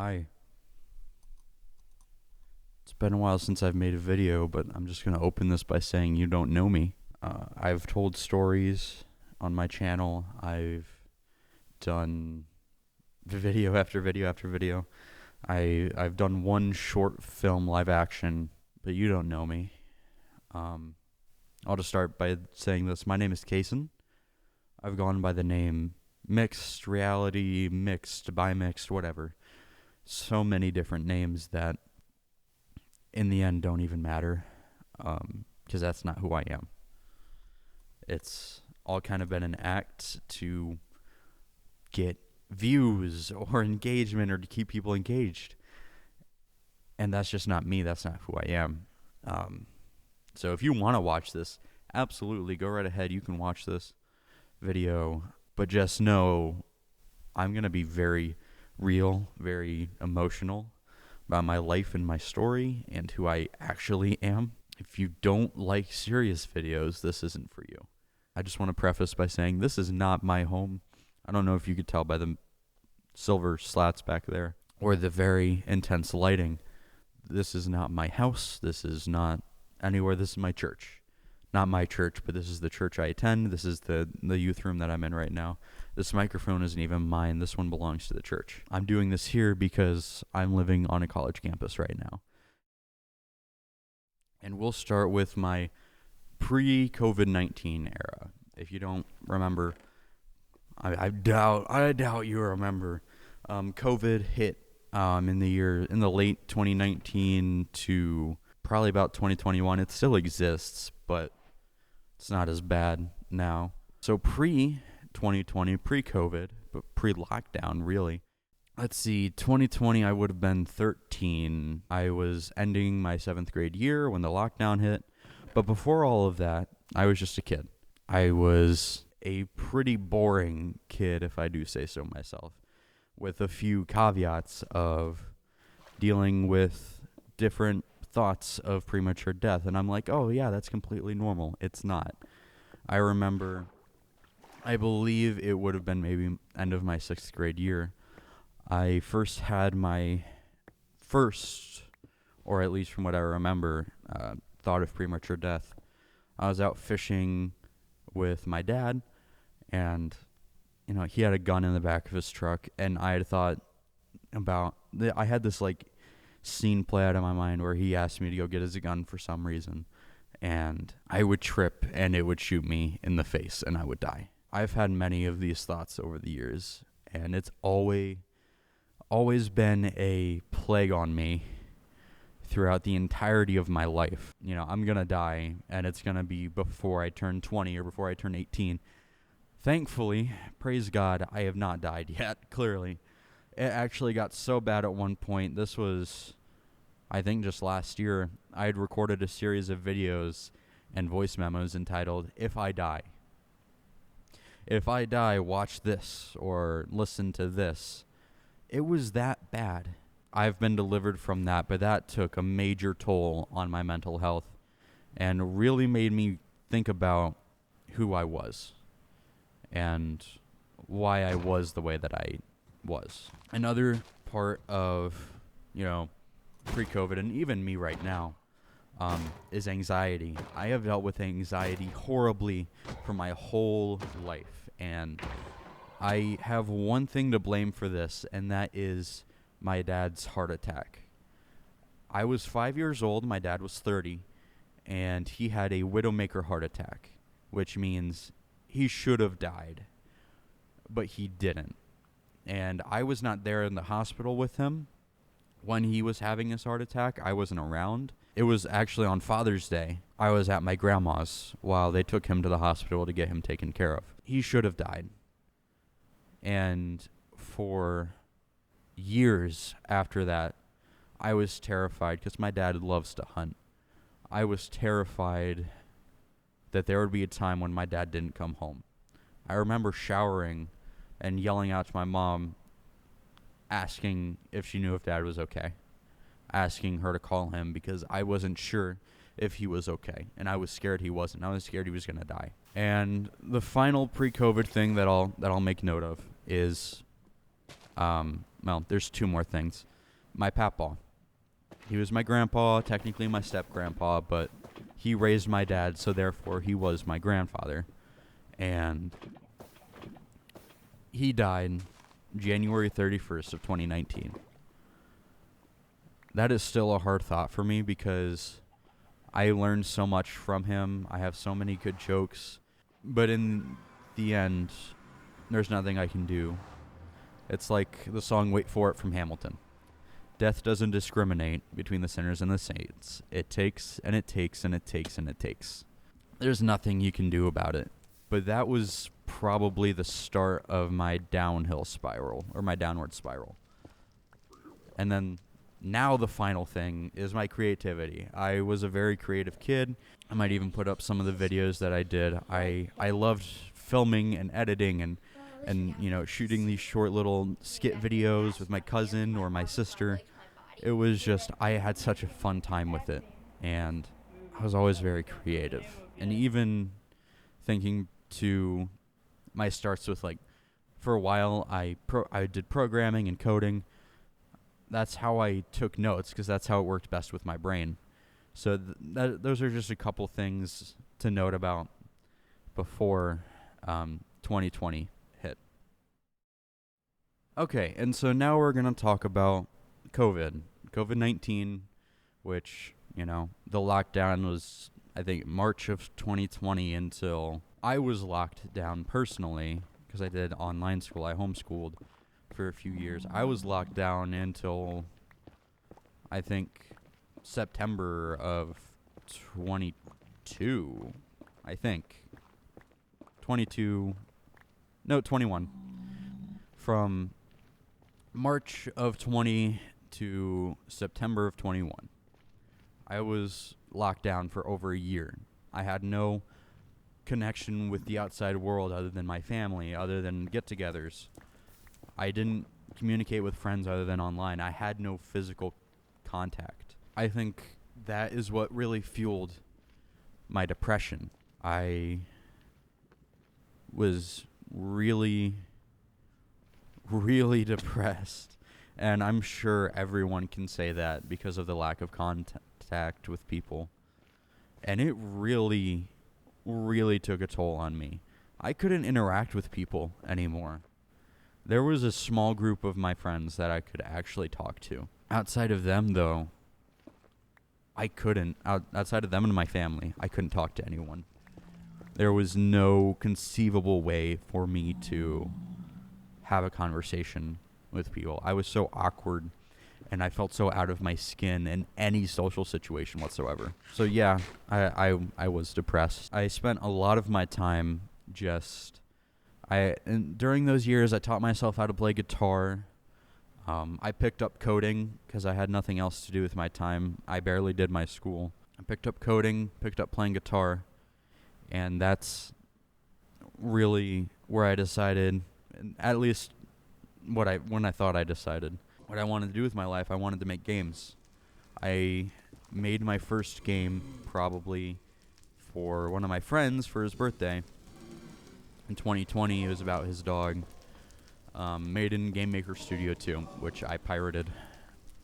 Hi. It's been a while since I've made a video, but I'm just going to open this by saying you don't know me. I've told stories on my channel. I've done video after video after video. I've done one short film live action, but you don't know me. I'll just start by saying this. My name is Kason. I've gone by the name Mixed Reality, Mixed, By Mixed, whatever. So many different names that in the end don't even matter, because that's not who I am. It's all kind of been an act to get views or engagement or to keep people engaged. And that's just not me. That's not who I am. So if you want to watch this, absolutely go right ahead. You can watch this video, but just know I'm going to be very real, very emotional about my life and my story and who I actually am. If you don't like serious videos, this isn't for you. I just want to preface by saying this is not my home. I don't know if you could tell by the silver slats back there or the very intense lighting. This is not my house. This is not anywhere. This is my church. Not my church, but this is the church I attend. This is the youth room that I'm in right now. This microphone isn't even mine. This one belongs to the church. I'm doing this here because I'm living on a college campus right now. And we'll start with my pre-COVID-19 era. If you don't remember, I doubt you remember. COVID hit in the late 2019 to probably about 2021. It still exists, but it's not as bad now. So pre-2020, pre-COVID, but pre-lockdown, really. Let's see, 2020, I would have been 13. I was ending my 7th grade year when the lockdown hit. But before all of that, I was just a kid. I was a pretty boring kid, if I do say so myself, with a few caveats of dealing with different thoughts of premature death. And I'm like, oh yeah, that's completely normal. It's not. I remember, I believe it would have been maybe end of my 6th grade year. I first had my first, or at least from what I remember, thought of premature death. I was out fishing with my dad, and he had a gun in the back of his truck, and I had thought about I had this scene play out of my mind where he asked me to go get his gun for some reason, and I would trip and it would shoot me in the face and I would die. I've had many of these thoughts over the years, and it's always been a plague on me throughout the entirety of my life. I'm gonna die, and it's gonna be before I turn 20 or before I turn 18. Thankfully, praise God, I have not died yet, clearly. It actually got so bad at one point. This was, I think, just last year. I had recorded a series of videos and voice memos entitled, If I Die. If I die, watch this or listen to this. It was that bad. I've been delivered from that, but that took a major toll on my mental health and really made me think about who I was and why I was the way that I was. Another part of, pre-COVID, and even me right now, is anxiety. I have dealt with anxiety horribly for my whole life, and I have one thing to blame for this, and that is my dad's heart attack. I was 5 years old, my dad was 30, and he had a widowmaker heart attack, which means he should have died, but he didn't. And I was not there in the hospital with him when he was having his heart attack. I wasn't around. It was actually on Father's Day. I was at my grandma's while they took him to the hospital to get him taken care of. He should have died. And for years after that, I was terrified because my dad loves to hunt. I was terrified that there would be a time when my dad didn't come home. I remember showering and yelling out to my mom, asking if she knew if Dad was okay, asking her to call him because I wasn't sure if he was okay, and I was scared he wasn't. I was scared he was going to die. And the final pre-COVID thing that I'll make note of is well, there's two more things. My papaw. He was my grandpa, technically my step-grandpa, but he raised my dad, so therefore he was my grandfather. And he died January 31st of 2019. That is still a hard thought for me because I learned so much from him. I have so many good jokes. But in the end, there's nothing I can do. It's like the song Wait For It from Hamilton. Death doesn't discriminate between the sinners and the saints. It takes, and it takes, and it takes, and it takes. There's nothing you can do about it. But that was probably the start of my downhill spiral, or my downward spiral. And then now the final thing is my creativity. I was a very creative kid. I might even put up some of the videos that I did. I loved filming and editing and shooting these short little skit videos with my cousin or my sister. It was just, I had such a fun time with it. And I was always very creative. And even thinking to my starts with, like, for a while I did programming and coding. That's how I took notes because that's how it worked best with my brain. So those are just a couple things to note about before 2020 hit. Okay, and so now we're going to talk about COVID-19, which, the lockdown was, I think, March of 2020 until I was locked down personally because I did online school. I homeschooled for a few years. I was locked down until, I think, September of 22, I think. 21. From March of 20 to September of 21. I was locked down for over a year. I had no connection with the outside world other than my family, other than get-togethers. I didn't communicate with friends other than online. I had no physical contact. I think that is what really fueled my depression. I was really, really depressed. And I'm sure everyone can say that because of the lack of contact with people. And it really, really took a toll on me. I couldn't interact with people anymore. There was a small group of my friends that I could actually talk to. Outside of them, though, I couldn't. Outside of them and my family, I couldn't talk to anyone. There was no conceivable way for me to have a conversation with people. I was so awkward, and I felt so out of my skin in any social situation whatsoever. So yeah, I was depressed. I spent a lot of my time during those years, I taught myself how to play guitar. I picked up coding because I had nothing else to do with my time. I barely did my school. I picked up coding, picked up playing guitar, and that's really where I decided, at least when I thought I decided, what I wanted to do with my life. I wanted to make games. I made my first game probably for one of my friends for his birthday. In 2020, it was about his dog. Made in Game Maker Studio 2, which I pirated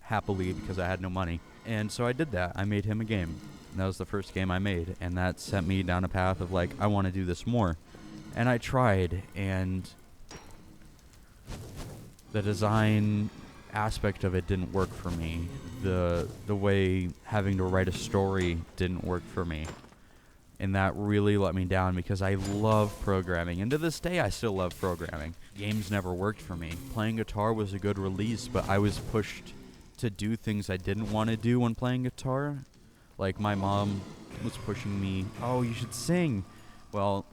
happily because I had no money. And so I did that. I made him a game. And that was the first game I made. And that sent me down a path of, like, I want to do this more. And I tried, and the design aspect of it didn't work for me. The way having to write a story didn't work for me. And that really let me down because I love programming. And to this day, I still love programming. Games never worked for me. Playing guitar was a good release, but I was pushed to do things I didn't want to do when playing guitar. Like, my mom was pushing me, oh, you should sing. Well,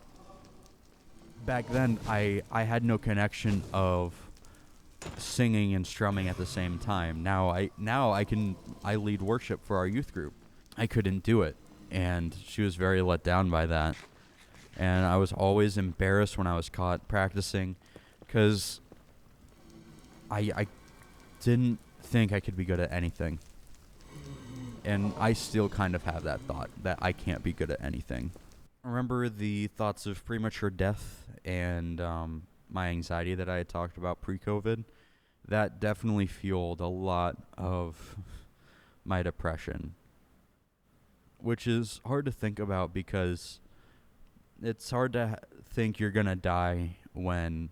back then, I had no connection of singing and strumming at the same time. Now I lead worship for our youth group. I couldn't do it. And she was very let down by that. And I was always embarrassed when I was caught practicing because I didn't think I could be good at anything. And I still kind of have that thought that I can't be good at anything. Remember the thoughts of premature death and my anxiety that I had talked about pre-COVID? that definitely fueled a lot of my depression, which is hard to think about because it's hard to think you're going to die when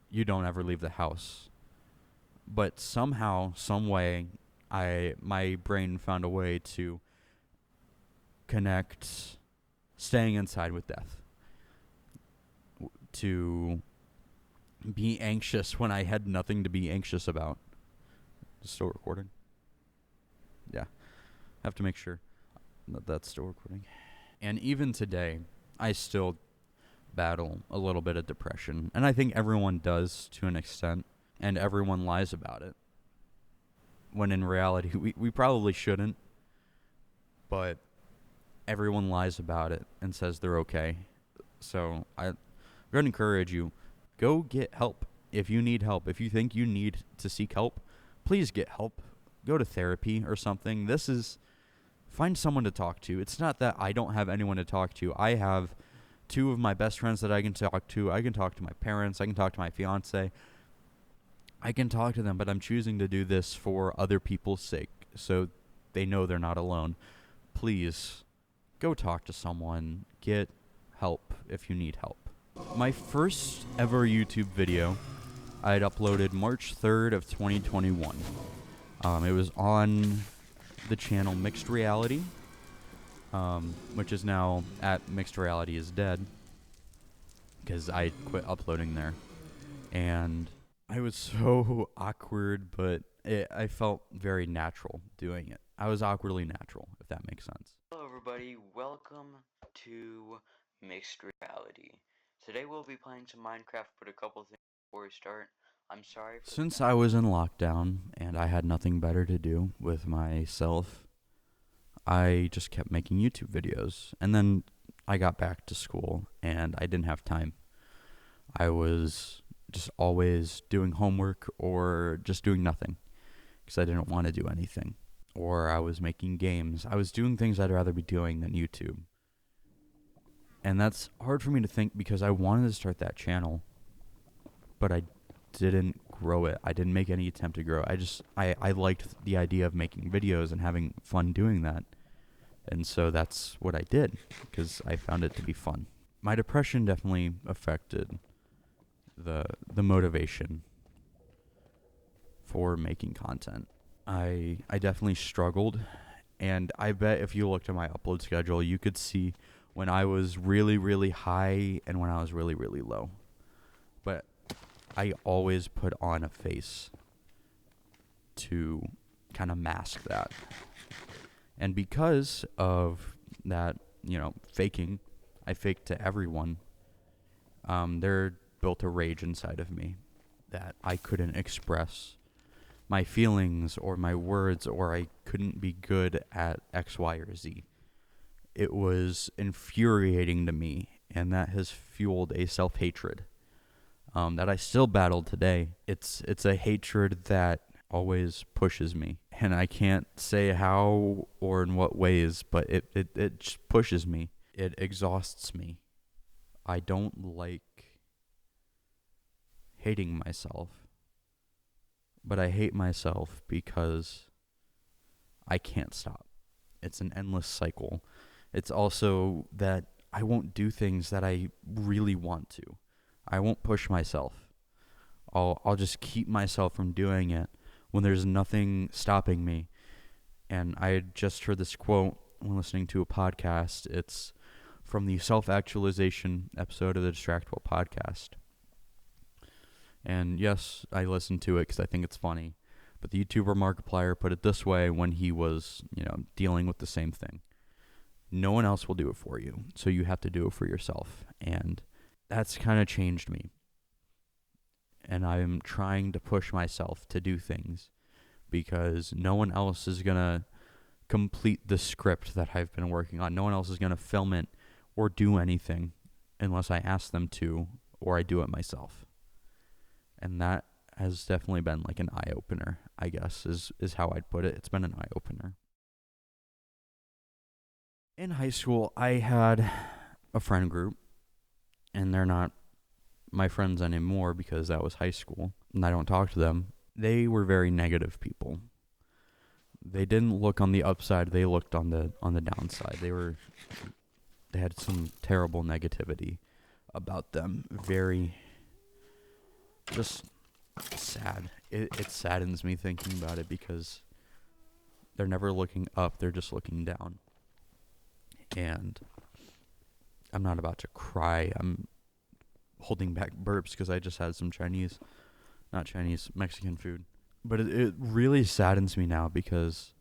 you don't ever leave the house. But somehow, some way, my brain found a way to connect staying inside with death. To be anxious when I had nothing to be anxious about. Is it still recording? Yeah. Have to make sure that that's still recording. And even today, I still battle a little bit of depression. And I think everyone does to an extent. And everyone lies about it. When in reality, we probably shouldn't. But everyone lies about it and says they're okay. So I'm going to encourage you, go get help. If you need help, if you think you need to seek help, please get help. Go to therapy or something. Find someone to talk to. It's not that I don't have anyone to talk to. I have two of my best friends that I can talk to. I can talk to my parents. I can talk to my fiance. I can talk to them, but I'm choosing to do this for other people's sake so they know they're not alone. Please, go talk to someone. Get help if you need help. My first ever YouTube video I had uploaded March 3rd of 2021. It was on the channel Mixed Reality, which is now at Mixed Reality is Dead, because I quit uploading there. And I was so awkward, but I felt very natural doing it. I was awkwardly natural, if that makes sense. Hello everybody, welcome to Mixed Reality. Today we'll be playing some Minecraft, but a couple things before we start. I'm sorry for Since I was in lockdown and I had nothing better to do with myself, I just kept making YouTube videos. And then I got back to school and I didn't have time. I was just always doing homework or just doing nothing because I didn't want to do anything. Or I was making games. I was doing things I'd rather be doing than YouTube. And that's hard for me to think because I wanted to start that channel, but I didn't grow it. I didn't make any attempt to grow it. I liked the idea of making videos and having fun doing that. And so that's what I did because I found it to be fun. My depression definitely affected the motivation for making content. I definitely struggled, and I bet if you looked at my upload schedule, you could see when I was really, really high and when I was really, really low. But I always put on a face to kind of mask that. And because of that, faking, I faked to everyone, there built a rage inside of me that I couldn't express my feelings or my words, or I couldn't be good at X, Y, or Z. It was infuriating to me, and that has fueled a self-hatred that I still battle today. It's a hatred that always pushes me, and I can't say how or in what ways, but it just pushes me. It exhausts me. I don't like hating myself. But I hate myself because I can't stop. It's an endless cycle. It's also that I won't do things that I really want to. I won't push myself. I'll just keep myself from doing it when there's nothing stopping me. And I had just heard this quote when listening to a podcast. It's from the self-actualization episode of the Distractable podcast. And yes, I listened to it because I think it's funny. But the YouTuber Markiplier put it this way when he was, dealing with the same thing. No one else will do it for you, so you have to do it for yourself. And that's kind of changed me. And I'm trying to push myself to do things because no one else is going to complete the script that I've been working on. No one else is going to film it or do anything unless I ask them to or I do it myself. And that has definitely been like an eye-opener, I guess, is how I'd put it. It's been an eye-opener. In high school, I had a friend group, and they're not my friends anymore because that was high school and I don't talk to them. They were very negative people. They didn't look on the upside, they looked on the downside. They had some terrible negativity about them. Very just sad. It saddens me thinking about it because they're never looking up, they're just looking down. And I'm not about to cry. I'm holding back burps because I just had some Mexican food. But it really saddens me now because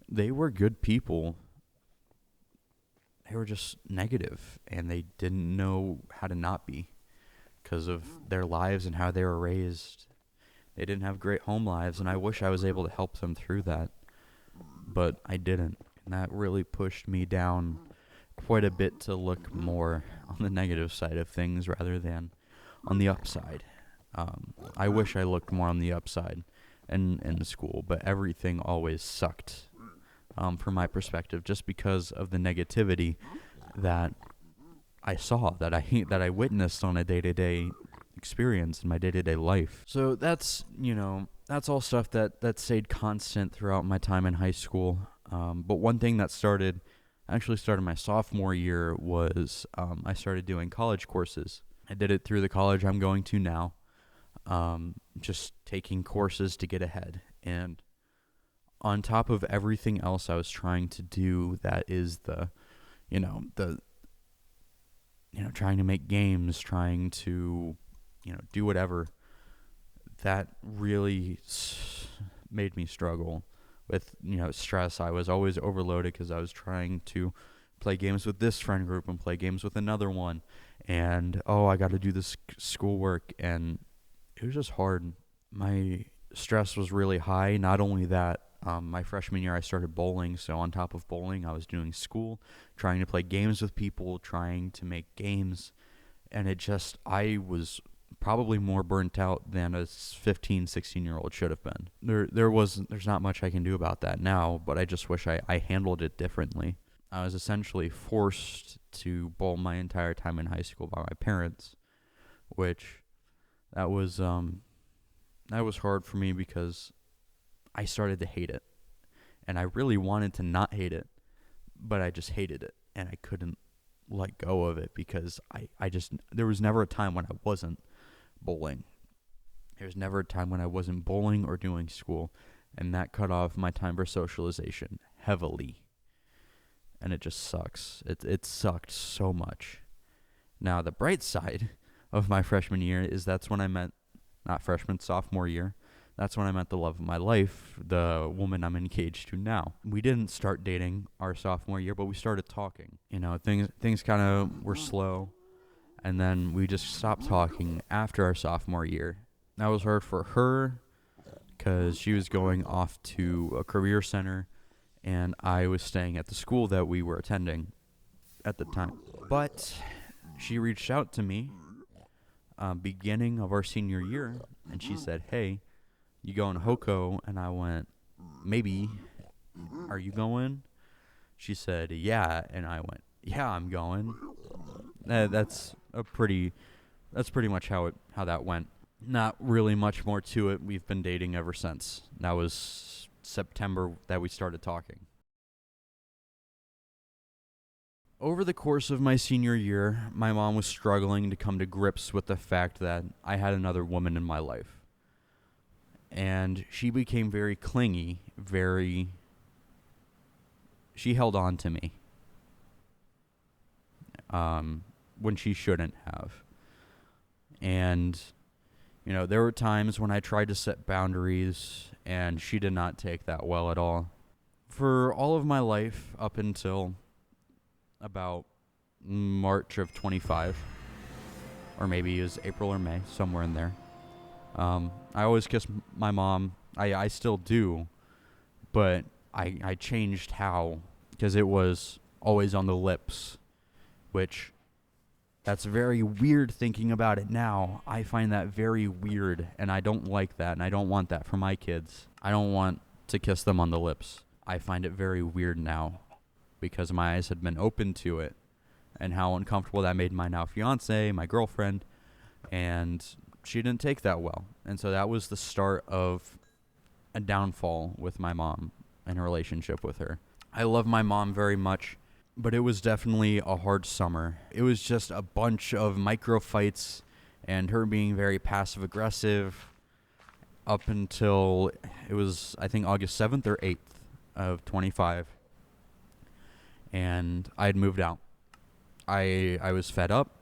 they were good people. They were just negative and they didn't know how to not be because of their lives and how they were raised. They didn't have great home lives, and I wish I was able to help them through that, but I didn't. And that really pushed me down quite a bit to look more on the negative side of things rather than on the upside. I wish I looked more on the upside in school, but everything always sucked from my perspective just because of the negativity that I saw, that I witnessed on a day-to-day experience in my day-to-day life. So that's all stuff that stayed constant throughout my time in high school. But one thing that started my sophomore year was I started doing college courses. I did it through the college I'm going to now, just taking courses to get ahead. And on top of everything else I was trying to do, that is trying to make games, trying to do whatever, that really made me struggle with stress. I was always overloaded because I was trying to play games with this friend group and play games with another one, and I got to do this schoolwork, and it was just hard. My stress was really high. Not only that, my freshman year I started bowling, so on top of bowling I was doing school, trying to play games with people, trying to make games, and I was probably more burnt out than a 15, 16-year-old should have been. There's not much I can do about that now, but I just wish I handled it differently. I was essentially forced to bowl my entire time in high school by my parents, which that was hard for me because I started to hate it. And I really wanted to not hate it, but I just hated it, and I couldn't let go of it because there was never a time when I wasn't bowling. There was never a time when I wasn't bowling or doing school, and that cut off my time for socialization heavily. And it just sucks. It sucked so much. Now, the bright side of my freshman year is that's when I met, sophomore year, that's when I met the love of my life, the woman I'm engaged to now. We didn't start dating our sophomore year, but we started talking. Things kind of were slow, and then we just stopped talking after our sophomore year. That was hard for her because she was going off to a career center, and I was staying at the school that we were attending at the time. But she reached out to me beginning of our senior year, and she said, "Hey, you going to Hoko?" And I went, "Maybe. Are you going?" She said, "Yeah." And I went, "Yeah, I'm going." That's pretty much how that went. Not really much more to it. We've been dating ever since. That was September that we started talking. Over the course of my senior year, my mom was struggling to come to grips with the fact that I had another woman in my life. And she became very clingy, she held on to me when she shouldn't have. And, there were times when I tried to set boundaries, and she did not take that well at all. For all of my life, up until about March of 25, or maybe it was April or May, somewhere in there, I always kiss my mom. I still do, but I changed how, because it was always on the lips, which that's very weird thinking about it now. I find that very weird, and I don't like that, and I don't want that for my kids. I don't want to kiss them on the lips. I find it very weird now because my eyes had been open to it, and how uncomfortable that made my now fiance, my girlfriend, And she didn't take that well. And so that was the start of a downfall with my mom and her relationship with her. I love my mom very much, but it was definitely a hard summer. It was just a bunch of micro fights and her being very passive aggressive up until it was, I think, August 7th or 8th of 25. And I had moved out. I was fed up.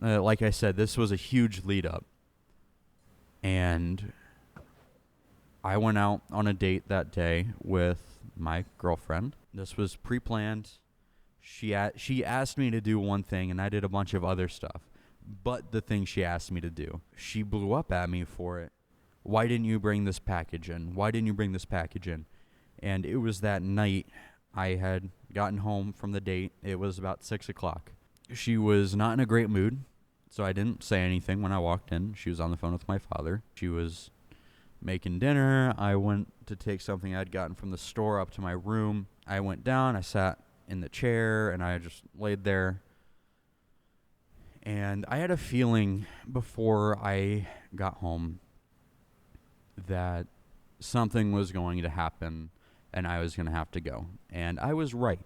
Like I said, this was a huge lead up. And I went out on a date that day with my girlfriend. This was pre-planned. She asked me to do one thing, and I did a bunch of other stuff. But the thing she asked me to do, she blew up at me for it. Why didn't you bring this package in? Why didn't you bring this package in? And it was that night I had gotten home from the date. It was about 6 o'clock. She was not in a great mood, so I didn't say anything when I walked in. She was on the phone with my father. She was making dinner. I went to take something I'd gotten from the store up to my room. I went down. I sat in the chair, and I just laid there. And I had a feeling before I got home that something was going to happen and I was going to have to go. And I was right.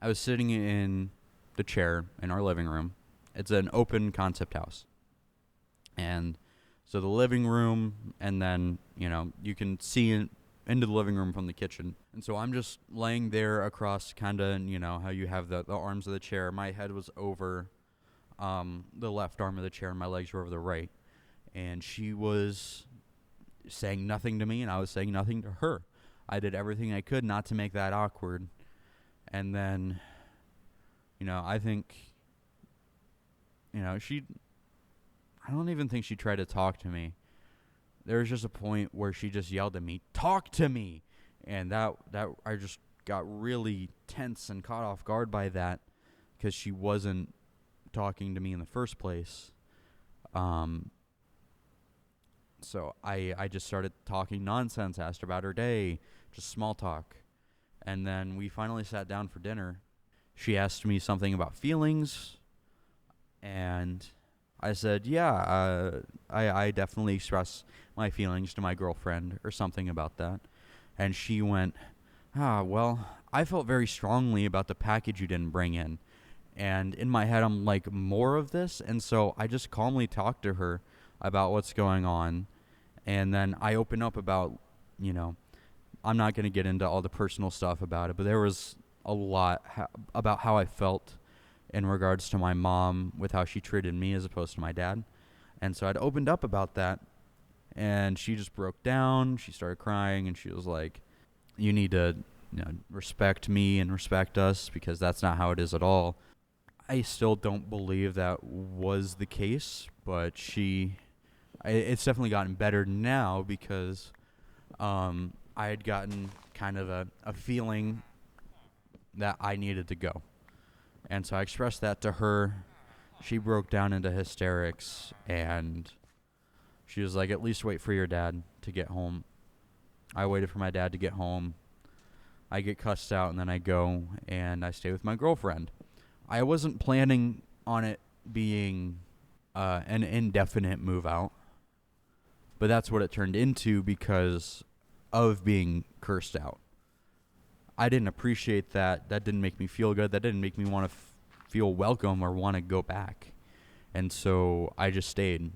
I was sitting in the chair in our living room. It's an open concept house. And so the living room, and then, you can see into the living room from the kitchen. And so I'm just laying there across kind of, how you have the arms of the chair. My head was over the left arm of the chair and my legs were over the right. And she was saying nothing to me and I was saying nothing to her. I did everything I could not to make that awkward. And then, I think, I don't even think she tried to talk to me. There was just a point where she just yelled at me, "Talk to me!" And that I just got really tense and caught off guard by that because she wasn't talking to me in the first place. So I just started talking nonsense, asked her about her day, just small talk. And then we finally sat down for dinner. She asked me something about feelings, and I said, yeah, I definitely express my feelings to my girlfriend or something about that. And she went, well, I felt very strongly about the package you didn't bring in. And in my head, I'm like, more of this? And so I just calmly talked to her about what's going on. And then I opened up about, I'm not going to get into all the personal stuff about it, but there was a lot about how I felt in regards to my mom with how she treated me as opposed to my dad. And so I'd opened up about that, and she just broke down. She started crying, and she was like, you need to respect me and respect us because that's not how it is at all. I still don't believe that was the case, but it's definitely gotten better now because I had gotten kind of a feeling that I needed to go. And so I expressed that to her. She broke down into hysterics, and she was like, at least wait for your dad to get home. I waited for my dad to get home. I get cussed out, and then I go, and I stay with my girlfriend. I wasn't planning on it being an indefinite move out, but that's what it turned into because of being cursed out. I didn't appreciate that. That didn't make me feel good. That didn't make me want to feel welcome or want to go back. And so I just stayed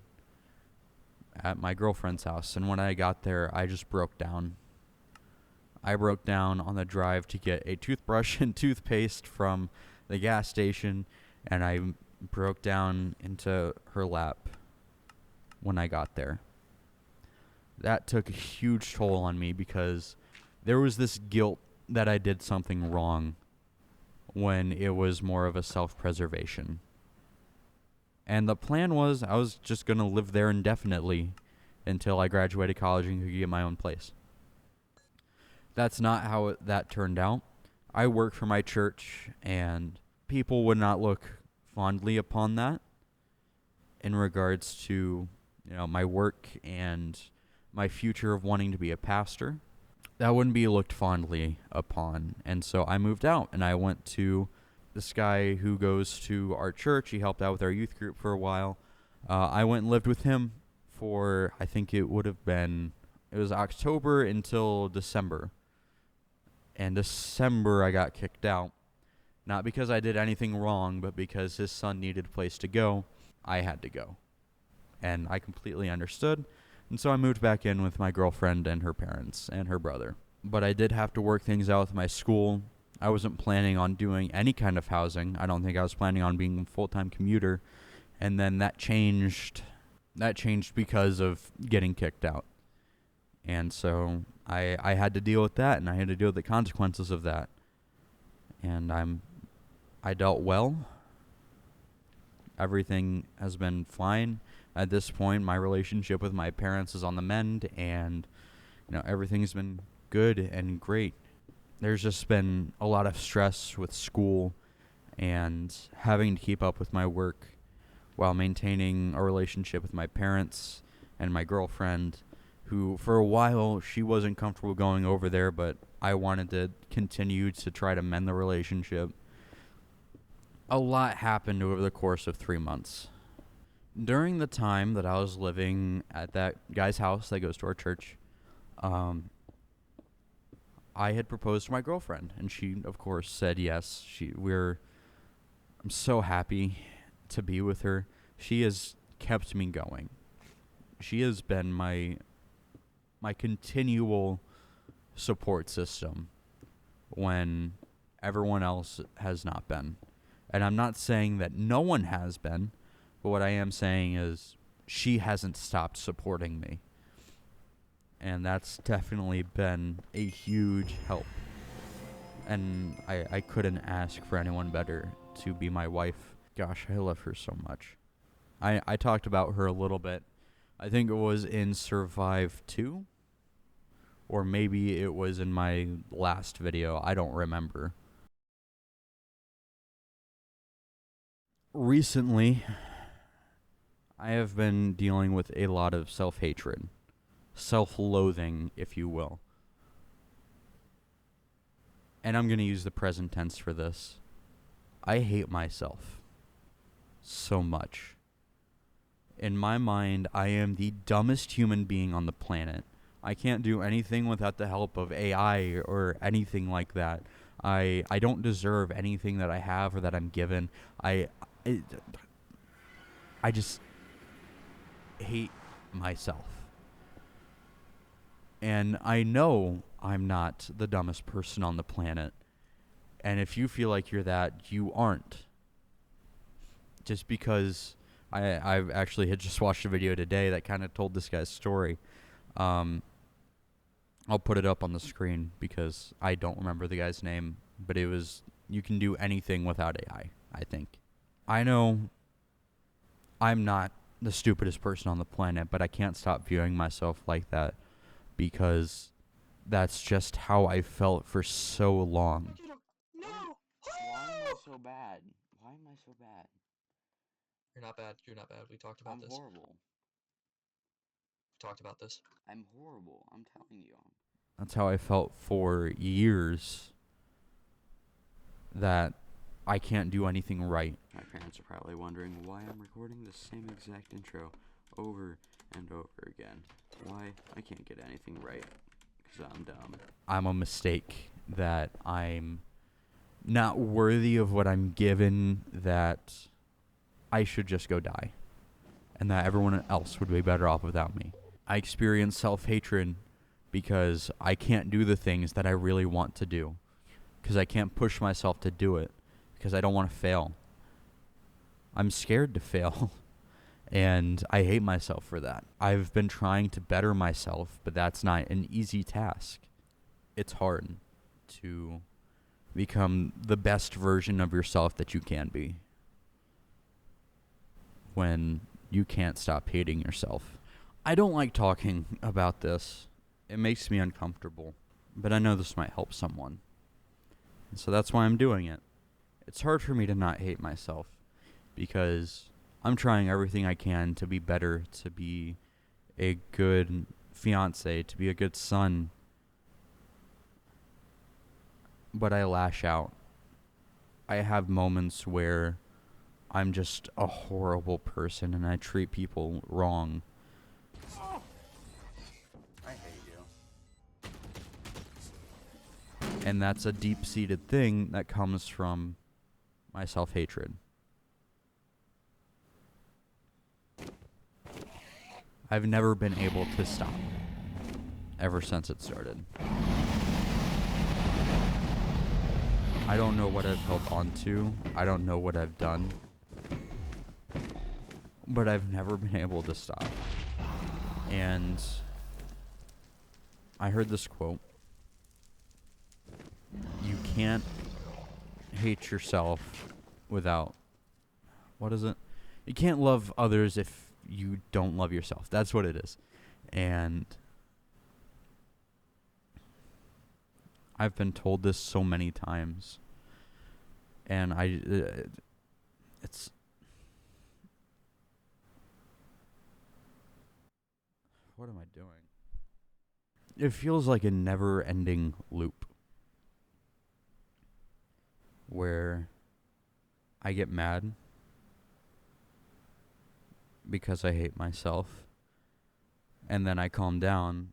at my girlfriend's house. And when I got there, I just broke down. I broke down on the drive to get a toothbrush and toothpaste from the gas station, and I broke down into her lap when I got there. That took a huge toll on me because there was this guilt that I did something wrong when it was more of a self-preservation. And the plan was I was just going to live there indefinitely until I graduated college and could get my own place. That's not how that turned out. I work for my church, and people would not look fondly upon that in regards to, my work and my future of wanting to be a pastor. That wouldn't be looked fondly upon. And so I moved out, and I went to this guy who goes to our church. He helped out with our youth group for a while. I went and lived with him for, I think it was October until December. And December I got kicked out. Not because I did anything wrong, but because his son needed a place to go, I had to go. And I completely understood. And so I moved back in with my girlfriend and her parents and her brother. But I did have to work things out with my school. I wasn't planning on doing any kind of housing. I don't think I was planning on being a full-time commuter. And then that changed. That changed because of getting kicked out. And so I had to deal with that, and I had to deal with the consequences of that. And I dealt well. Everything has been fine. At this point, my relationship with my parents is on the mend, and everything's been good and great. There's just been a lot of stress with school and having to keep up with my work while maintaining a relationship with my parents and my girlfriend, who for a while she wasn't comfortable going over there, but I wanted to continue to try to mend the relationship. A lot happened over the course of 3 months. During the time that I was living at that guy's house that goes to our church, I had proposed to my girlfriend, and she, of course, said yes. I'm so happy to be with her. She has kept me going. She has been my continual support system when everyone else has not been. And I'm not saying that no one has been, but what I am saying is she hasn't stopped supporting me. And that's definitely been a huge help. And I couldn't ask for anyone better to be my wife. Gosh, I love her so much. I talked about her a little bit. I think it was in Survive 2. Or maybe it was in my last video. I don't remember. Recently, I have been dealing with a lot of self-hatred. Self-loathing, if you will. And I'm going to use the present tense for this. I hate myself so much. In my mind, I am the dumbest human being on the planet. I can't do anything without the help of AI or anything like that. I don't deserve anything that I have or that I'm given. I just hate myself. And I know I'm not the dumbest person on the planet. And if you feel like you're that, you aren't. Just because I've actually had just watched a video today that kind of told this guy's story. I'll put it up on the screen because I don't remember the guy's name, but it was, you can do anything without AI, I think. I know I'm not the stupidest person on the planet, but I can't stop viewing myself like that because that's just how I felt for so long. No! Why am I so bad? Why am I so bad? You're not bad. You're not bad. We talked about I'm this. horrible. We talked about this. I'm horrible. I'm telling you. That's how I felt for years, that I can't do anything right. My parents are probably wondering why I'm recording the same exact intro over and over again. Why I can't get anything right. Because I'm dumb. I'm a mistake, that I'm not worthy of what I'm given, that I should just go die, and that everyone else would be better off without me. I experience self-hatred because I can't do the things that I really want to do, because I can't push myself to do it, because I don't want to fail. I'm scared to fail, and I hate myself for that. I've been trying to better myself, but that's not an easy task. It's hard to become the best version of yourself that you can be when you can't stop hating yourself. I don't like talking about this. It makes me uncomfortable, but I know this might help someone. And so that's why I'm doing it. It's hard for me to not hate myself because I'm trying everything I can to be better, to be a good fiance, to be a good son. But I lash out. I have moments where I'm just a horrible person and I treat people wrong. I hate you. And that's a deep-seated thing that comes from my self-hatred. I've never been able to stop ever since it started. I don't know what I've held on to. I don't know what I've done. But I've never been able to stop. And I heard this quote. You can't hate yourself without... What is it? You can't love others if you don't love yourself. That's what it is. And I've been told this so many times. And it's... What am I doing? It feels like a never-ending loop where I get mad because I hate myself, and then I calm down,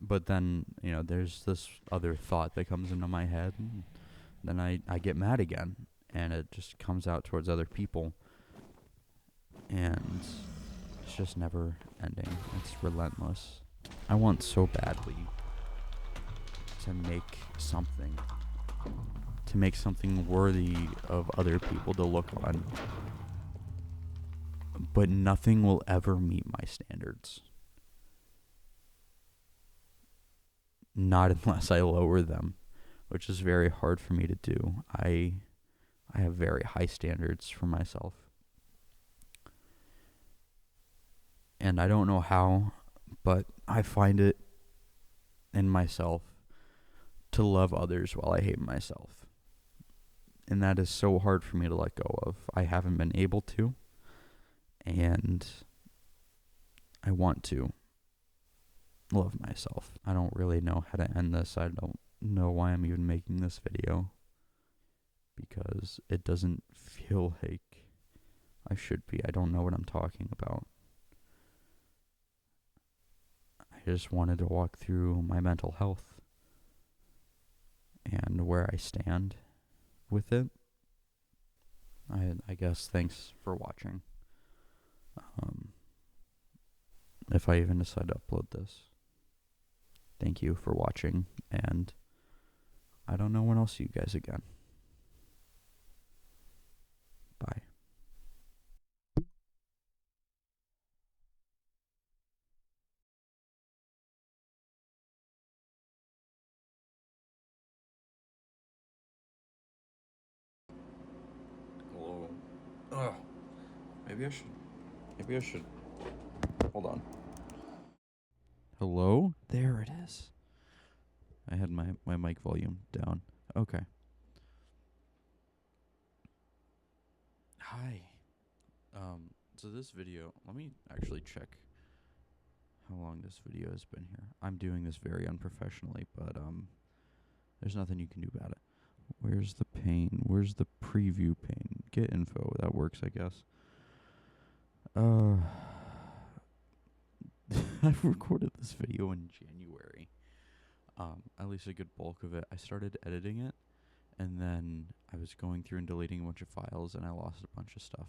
but then, there's this other thought that comes into my head, and then I get mad again, and it just comes out towards other people, and it's just never ending. It's relentless. I want so badly to make something worthy of other people to look on. But nothing will ever meet my standards. Not unless I lower them, which is very hard for me to do. I have very high standards for myself. And I don't know how, but I find it in myself to love others while I hate myself. And that is so hard for me to let go of. I haven't been able to. And I want to love myself. I don't really know how to end this. I don't know why I'm even making this video, because it doesn't feel like I should be. I don't know what I'm talking about. I just wanted to walk through my mental health and where I stand with it. I guess thanks for watching. If I even decide to upload this. Thank you for watching, and I don't know when I'll see you guys again. Bye. Hello. Maybe I should. Hold on. Hello? There it is. I had my mic volume down. Okay. Hi. So this video, let me actually check how long this video has been here. I'm doing this very unprofessionally, but there's nothing you can do about it. Where's the pane? Where's the preview pane? Get info. That works, I guess. I've recorded this video in January. At least a good bulk of it. I started editing it, and then I was going through and deleting a bunch of files, and I lost a bunch of stuff.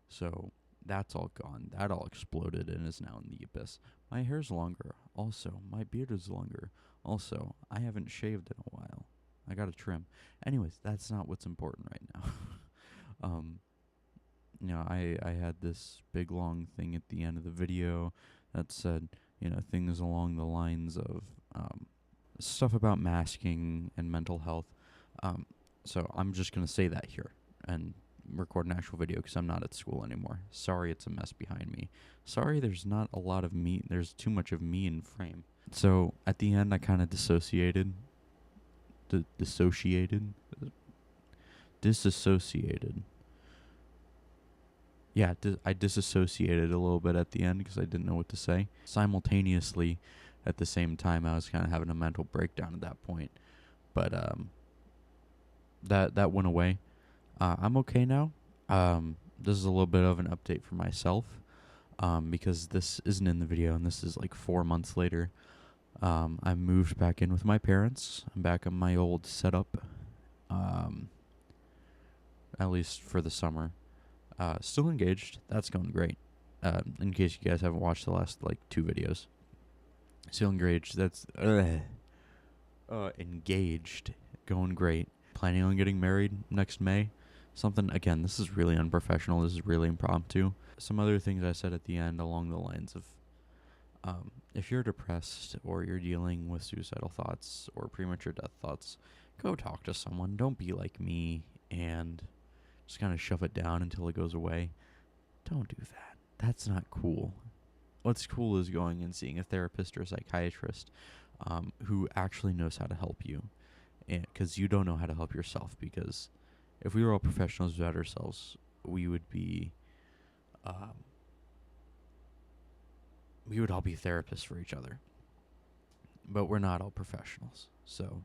So that's all gone. That all exploded and is now in the abyss. My hair's longer. Also, my beard is longer. Also, I haven't shaved in a while. I gotta trim. Anyways, that's not what's important right now. I had this big long thing at the end of the video that said, things along the lines of stuff about masking and mental health. So I'm just going to say that here and record an actual video because I'm not at school anymore. Sorry it's a mess behind me. Sorry there's not a lot of me. There's too much of me in frame. So at the end I kind of disassociated. Yeah, I disassociated a little bit at the end because I didn't know what to say. Simultaneously, at the same time, I was kind of having a mental breakdown at that point. But that went away. I'm okay now. This is a little bit of an update for myself, because this isn't in the video, and this is like 4 months later. I moved back in with my parents. I'm back on my old setup, at least for the summer. Still engaged. That's going great. In case you guys haven't watched the last like 2 videos. Still engaged. That's engaged. Going great. Planning on getting married next May. Something, again, this is really unprofessional. This is really impromptu. Some other things I said at the end along the lines of, if you're depressed or you're dealing with suicidal thoughts or premature death thoughts, go talk to someone. Don't be like me and just kind of shove it down until it goes away. Don't do that. That's not cool. What's cool is going and seeing a therapist or a psychiatrist who actually knows how to help you. Because you don't know how to help yourself. Because if we were all professionals about ourselves, we would be, we would all be therapists for each other. But we're not all professionals. So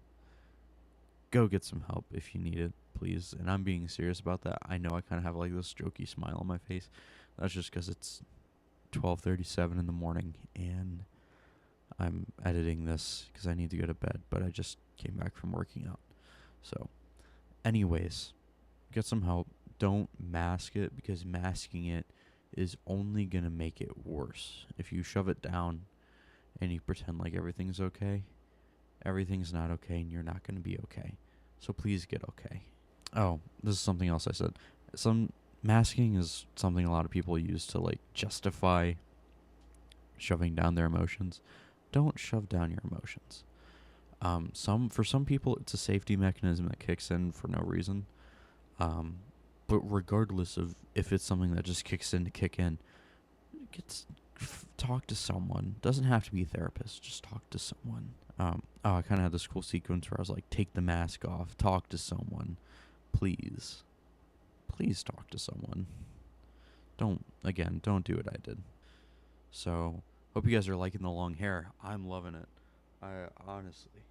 go get some help if you need it, please. And I'm being serious about that. I know I kind of have like this jokey smile on my face. That's just because it's 12:37 in the morning and I'm editing this because I need to go to bed, but I just came back from working out. So, anyways, get some help. Don't mask it, because masking it is only going to make it worse. If you shove it down and you pretend like everything's okay, everything's not okay and you're not going to be okay. So please get okay. Oh, this is something else I said. Masking is something a lot of people use to like justify shoving down their emotions. Don't shove down your emotions. For some people, it's a safety mechanism that kicks in for no reason. But regardless of if it's something that just kicks in to kick in, talk to someone. Doesn't have to be a therapist. Just talk to someone. I kind of had this cool sequence where I was like, take the mask off, talk to someone, please. Please talk to someone. Don't do what I did. So, hope you guys are liking the long hair. I'm loving it. I honestly,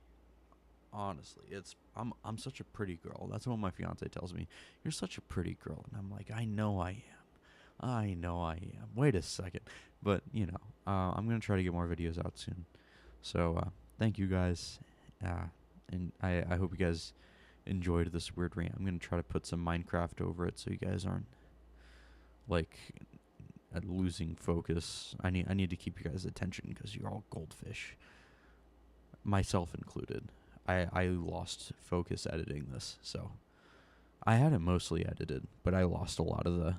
I'm such a pretty girl. That's what my fiance tells me. You're such a pretty girl, and I'm like, I know I am. Wait a second, but I'm gonna try to get more videos out soon. So, thank you guys, and I hope you guys enjoyed this weird rant. I'm gonna try to put some Minecraft over it so you guys aren't like losing focus. I need to keep you guys' attention because you're all goldfish, myself included. I lost focus editing this, so I had it mostly edited, but I lost a lot of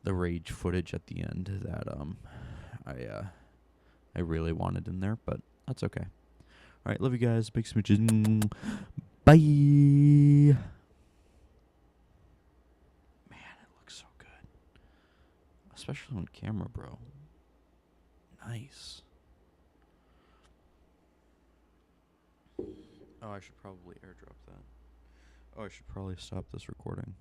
the rage footage at the end that I really wanted in there, but that's okay. All right, love you guys. Big smooches. Bye. Man, it looks so good, especially on camera, bro. Nice. Oh, I should probably airdrop that. Oh, I should probably stop this recording.